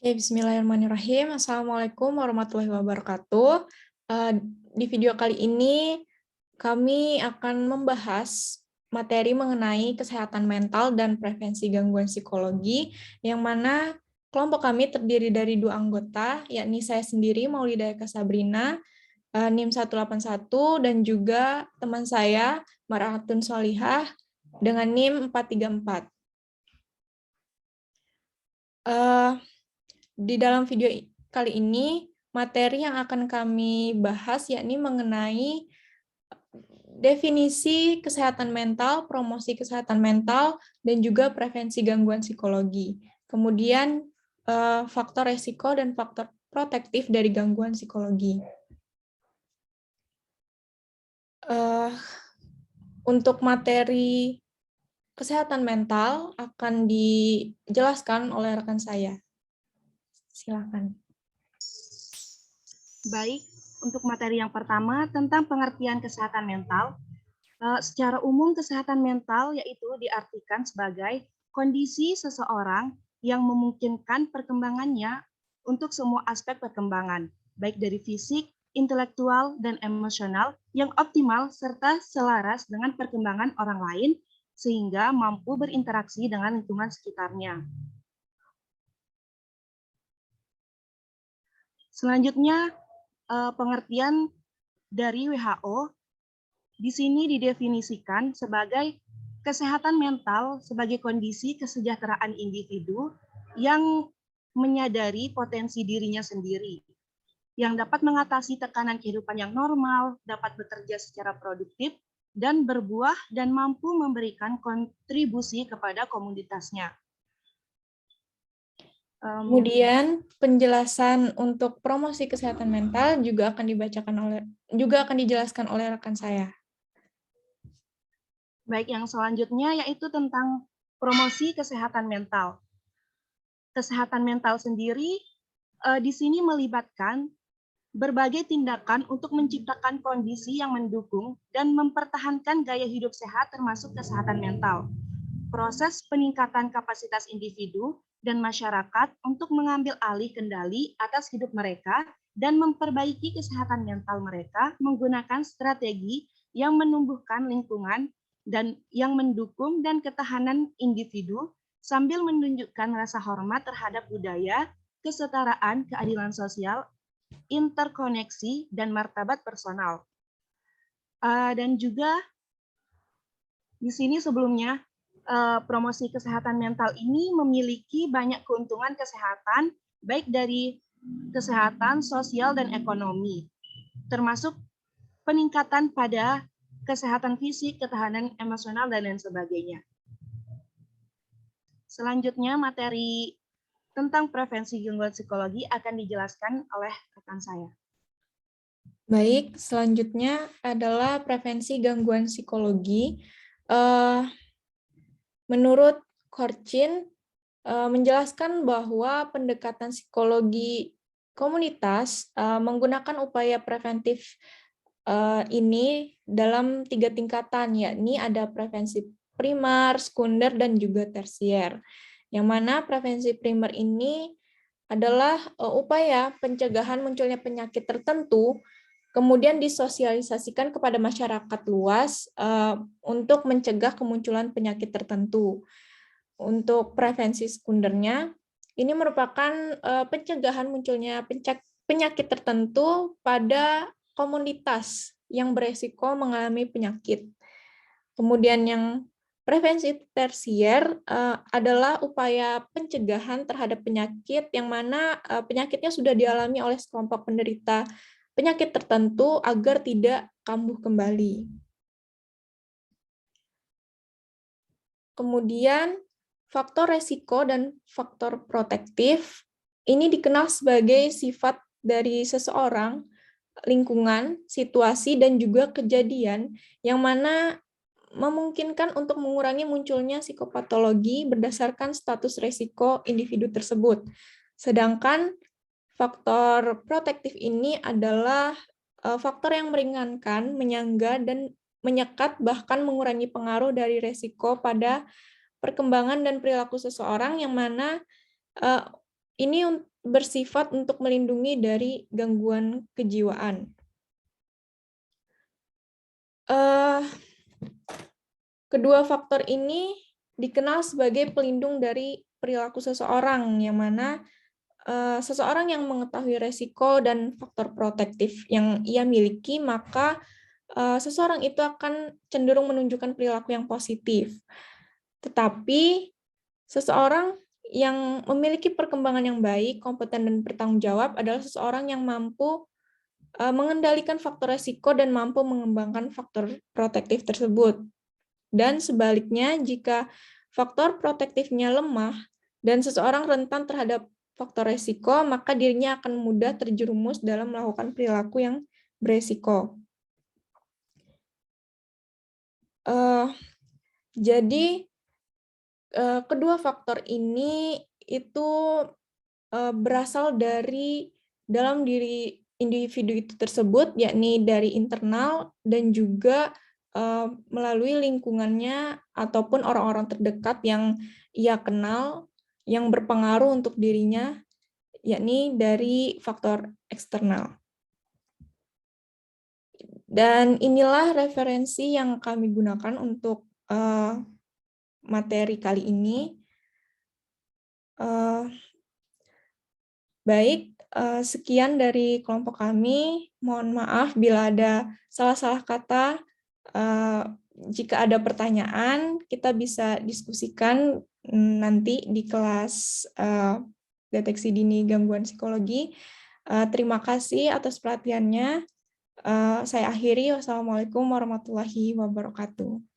Oke, bismillahirrahmanirrahim. Assalamualaikum warahmatullahi wabarakatuh. Di video kali ini, kami akan membahas materi mengenai kesehatan mental dan prevensi gangguan psikologi, yang mana kelompok kami terdiri dari 2 anggota, yakni saya sendiri, Maulida Eka Sabrina, NIM 181, dan juga teman saya, Mar'atun Sholihah, dengan NIM 434. Di dalam video kali ini, materi yang akan kami bahas yakni mengenai definisi kesehatan mental, promosi kesehatan mental, dan juga prevensi gangguan psikologi. Kemudian faktor resiko dan faktor protektif dari gangguan psikologi. Untuk materi kesehatan mental akan dijelaskan oleh rekan saya. Silakan. Baik, untuk materi yang pertama tentang pengertian kesehatan mental. Secara umum kesehatan mental yaitu diartikan sebagai kondisi seseorang yang memungkinkan perkembangannya untuk semua aspek perkembangan, baik dari fisik, intelektual, dan emosional yang optimal serta selaras dengan perkembangan orang lain sehingga mampu berinteraksi dengan lingkungan sekitarnya. Selanjutnya, pengertian dari WHO di sini didefinisikan sebagai kesehatan mental sebagai kondisi kesejahteraan individu yang menyadari potensi dirinya sendiri, yang dapat mengatasi tekanan kehidupan yang normal, dapat bekerja secara produktif, dan berbuah dan mampu memberikan kontribusi kepada komunitasnya. Kemudian penjelasan untuk promosi kesehatan mental juga akan dijelaskan oleh rekan saya. Baik, yang selanjutnya yaitu tentang promosi kesehatan mental. Kesehatan mental sendiri di sini melibatkan berbagai tindakan untuk menciptakan kondisi yang mendukung dan mempertahankan gaya hidup sehat termasuk kesehatan mental. Proses peningkatan kapasitas individu dan masyarakat untuk mengambil alih kendali atas hidup mereka dan memperbaiki kesehatan mental mereka menggunakan strategi yang menumbuhkan lingkungan dan yang mendukung dan ketahanan individu sambil menunjukkan rasa hormat terhadap budaya, kesetaraan, keadilan sosial, interkoneksi, dan martabat personal. Dan juga di sini sebelumnya promosi kesehatan mental ini memiliki banyak keuntungan kesehatan, baik dari kesehatan, sosial, dan ekonomi, termasuk peningkatan pada kesehatan fisik, ketahanan emosional, dan lain sebagainya. Selanjutnya, materi tentang prevensi gangguan psikologi akan dijelaskan oleh rekan saya. Baik, selanjutnya adalah prevensi gangguan psikologi. Menurut Korchin, menjelaskan bahwa pendekatan psikologi komunitas menggunakan upaya preventif ini dalam 3 tingkatan, yakni ada prevensi primer, sekunder, dan juga tersier. Yang mana prevensi primer ini adalah upaya pencegahan munculnya penyakit tertentu, kemudian disosialisasikan kepada masyarakat luas untuk mencegah kemunculan penyakit tertentu. Untuk prevensi sekundernya, ini merupakan pencegahan munculnya penyakit tertentu pada komunitas yang beresiko mengalami penyakit. Kemudian yang prevensi tersier adalah upaya pencegahan terhadap penyakit yang mana penyakitnya sudah dialami oleh sekelompok penderita penyakit tertentu agar tidak kambuh kembali. Kemudian faktor resiko dan faktor protektif ini dikenal sebagai sifat dari seseorang, lingkungan, situasi, dan juga kejadian yang mana memungkinkan untuk mengurangi munculnya psikopatologi berdasarkan status resiko individu tersebut. Sedangkan faktor protektif ini adalah faktor yang meringankan, menyangga, dan menyekat, bahkan mengurangi pengaruh dari resiko pada perkembangan dan perilaku seseorang, yang mana ini bersifat untuk melindungi dari gangguan kejiwaan. Kedua faktor ini dikenal sebagai pelindung dari perilaku seseorang, yang mana seseorang yang mengetahui resiko dan faktor protektif yang ia miliki, maka seseorang itu akan cenderung menunjukkan perilaku yang positif. Tetapi seseorang yang memiliki perkembangan yang baik, kompeten, dan bertanggung jawab adalah seseorang yang mampu mengendalikan faktor resiko dan mampu mengembangkan faktor protektif tersebut. Dan sebaliknya, jika faktor protektifnya lemah dan seseorang rentan terhadap faktor resiko, maka dirinya akan mudah terjerumus dalam melakukan perilaku yang beresiko. Jadi, kedua faktor ini itu berasal dari dalam diri individu itu tersebut, yakni dari internal dan juga melalui lingkungannya ataupun orang-orang terdekat yang ia kenal yang berpengaruh untuk dirinya, yakni dari faktor eksternal. Dan inilah referensi yang kami gunakan untuk materi kali ini. Baik, sekian dari kelompok kami. Mohon maaf bila ada salah-salah kata. Jika ada pertanyaan, kita bisa diskusikan nanti di kelas deteksi dini gangguan psikologi. Terima kasih atas perhatiannya. Saya akhiri. Wassalamualaikum warahmatullahi wabarakatuh.